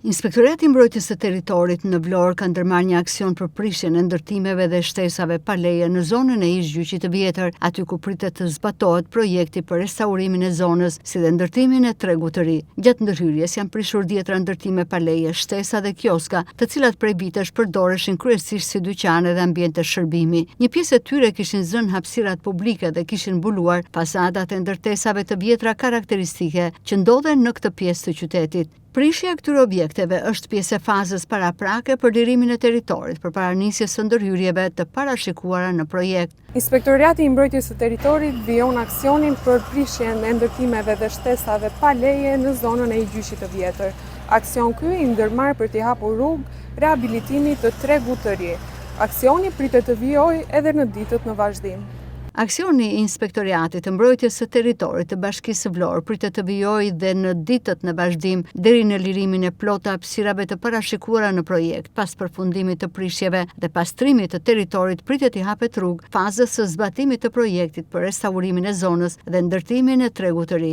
Inspektorati i Mbrojtjes së Territorit në Vlorë ka ndërmarrë një aksion për prishjen e ndërtimeve dhe shtesave pa leje në zonën e ish-gjyqit të vjetër, aty ku pritet të zbatohet projekti për restaurimin e zonës, si dhe ndërtimin e tregut të ri. Gjatë ndërhyrjes janë prishur 10 ndërtime pa leje, shtesa dhe kioska, të cilat prej vitesh përdoreshin kryesisht si dyqane dhe ambiente shërbimi. Një pjesë e tyre kishin zënë hapësirat publike dhe kishin mbuluar fasadat e ndërtesave të vjetra karakteristike që ndodhen në këtë pjesë të qytetit. Prishja e këtyre objekteve është pjesë e fazës paraprake për lirimin e territorit përpara nisjes së ndërhyrjeve të parashikuara në projekt. Inspektorati i Mbrojtjes së Territorit vijon aksionin për prishjen e ndërtimeve dhe shtesave pa leje në zonën e ish-gjyqit të vjetër. Aksion ky i ndërmarr për t'i hapur rrugë rehabilitimit të tregut të ri. Aksioni pritet të vijojë edhe në ditët në vazhdim. Aksioni i Inspektoriatit të Mbrojtjes së Territorit të Bashkisë së Vlorë pritet të vijojë dhe në ditët në vazhdim deri në lirimin e plotë të hapësirave të parashikuara në projekt. Pas përfundimit të prishjeve dhe pastrimit të territorit pritet i hapet rrugë fazës së zbatimit të projektit për restaurimin e zonës dhe ndërtimin e tregut të ri.